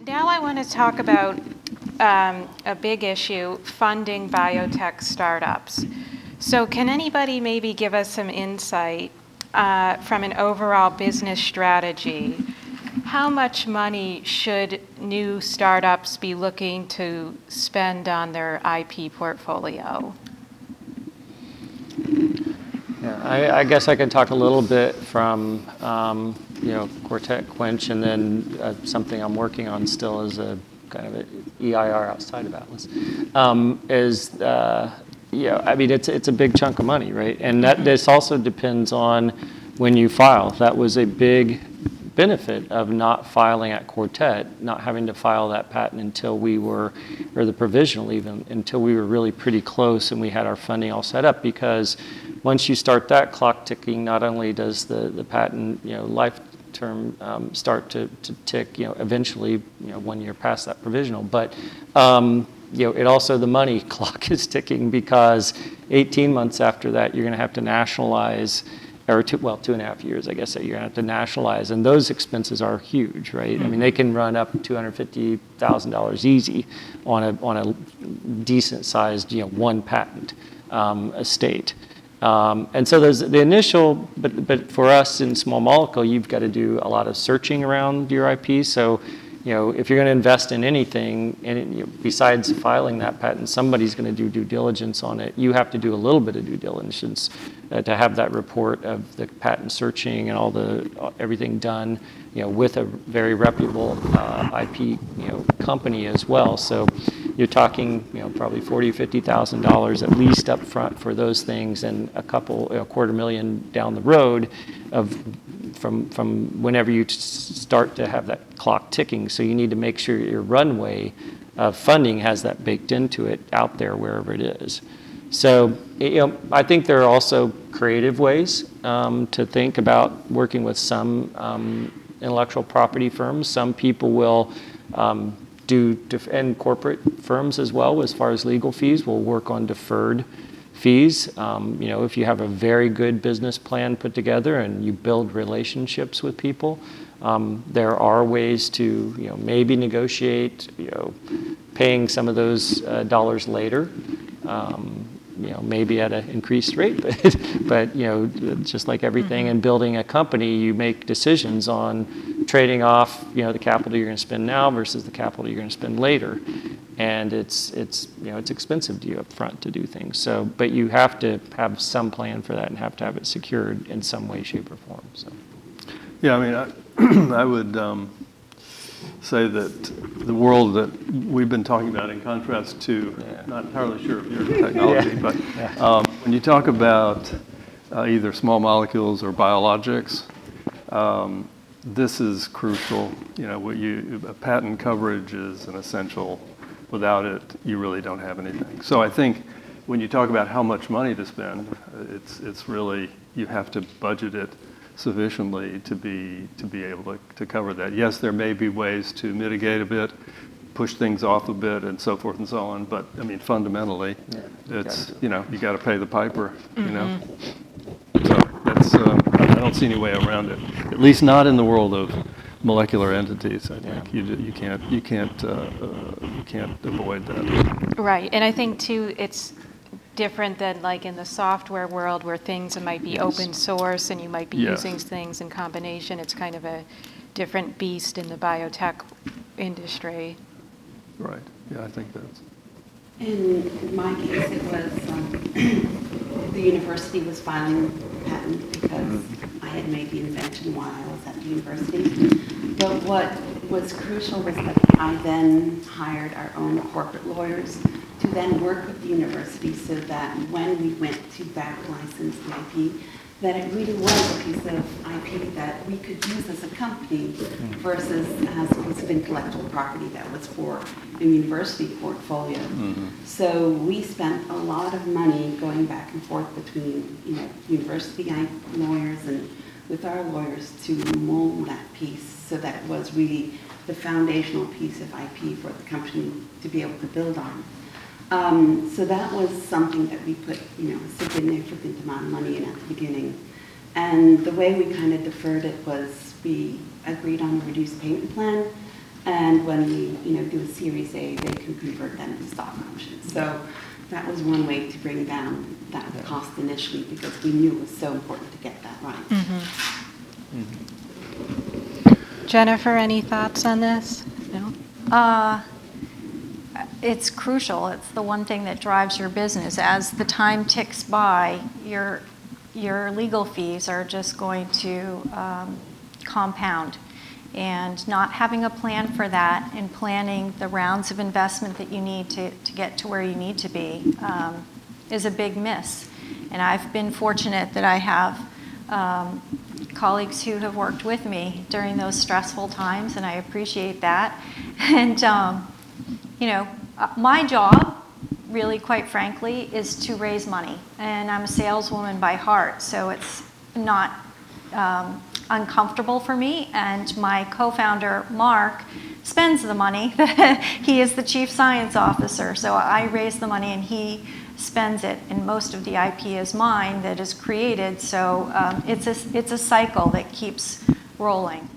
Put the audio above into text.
Now I want to talk about a big issue, funding biotech startups. So can anybody maybe give us some insight from an overall business strategy? How much money should new startups be looking to spend on their IP portfolio? Yeah, I guess I can talk a little bit from Quartet, Quench, and then something I'm working on still as a kind of an EIR outside of Atlas. I mean, it's a big chunk of money, right? And this also depends on when you file. That was a big benefit of not filing at Quartet, not having to file that patent until we were, or the provisional even, until we were really pretty close and we had our funding all set up, because once you start that clock ticking, not only does the patent, life term start to tick, eventually, 1 year past that provisional, but it also, the money clock is ticking, because 18 months after that, you're going to have to nationalize, or 2.5 years, I guess, that you're going to have to nationalize. And those expenses are huge, right? I mean, they can run up $250,000 easy on a decent sized, one patent estate. And so there's the initial, but for us in small molecule, you've got to do a lot of searching around your IP. So, if you're going to invest in anything, and besides filing that patent, somebody's going to do due diligence on it. You have to do a little bit of due diligence to have that report of the patent searching and everything done, with a very reputable IP, company as well. So you're talking, probably $40,000 or $50,000 at least up front for those things, and a $250,000 down the road from whenever you start to have that clock ticking. So you need to make sure your runway of funding has that baked into it out there wherever it is. So I think there are also creative ways to think about working with some intellectual property firms. Some people will and corporate firms as well, as far as legal fees, will work on deferred fees. If you have a very good business plan put together and you build relationships with people, there are ways to maybe negotiate paying some of those dollars later, maybe at an increased rate, but just like everything in building a company, you make decisions on trading off the capital you're going to spend now versus the capital you're going to spend later. And it's expensive to you up front to do things. So, but you have to have some plan for that and have to have it secured in some way, shape, or form. So, yeah, I mean, I would say that the world that we've been talking about, in contrast to, not entirely sure of your technology, but when you talk about either small molecules or biologics, this is crucial. Patent coverage is an essential. Without it, you really don't have anything. So I think when you talk about how much money to spend, it's really, you have to budget it sufficiently to be able to cover that. Yes, there may be ways to mitigate a bit, push things off a bit, and so forth and so on. But I mean, fundamentally, it's you got to pay the piper. So that's I don't see any way around it. At least not in the world of molecular entities. I think you can't avoid that. Right, and I think too it's different than like in the software world where things might be open source and you might be using things in combination. It's kind of a different beast in the biotech industry. Right. Yeah, I think that's. In my case, it was the university was filing a patent because I had made the invention while I was at the university. But what was crucial was that I then hired our own corporate lawyers to then work with the university so that when we went to back license the IP, that it really was a piece of IP that we could use as a company versus as a piece of intellectual property that was for the university portfolio. So we spent a lot of money going back and forth between university lawyers and with our lawyers to mold that piece so that it was really the foundational piece of IP for the company to be able to build on. So that was something that we put, a significant amount of money in at the beginning. And the way we kind of deferred it was we agreed on a reduced payment plan And when we, do a Series A, they can convert that into stock options. So that was one way to bring down that cost initially, because we knew it was so important to get that right. Jennifer, any thoughts on this? No? It's crucial. It's the one thing that drives your business. As the time ticks by, your legal fees are just going to compound. And not having a plan for that and planning the rounds of investment that you need to get to where you need to be is a big miss. And I've been fortunate that I have colleagues who have worked with me during those stressful times, and I appreciate that. And my job, really, quite frankly, is to raise money. And I'm a saleswoman by heart, so it's not uncomfortable for me. And my co-founder, Mark, spends the money. He is the chief science officer, so I raise the money and he spends it, and most of the IP is mine that is created, so it's a cycle that keeps rolling.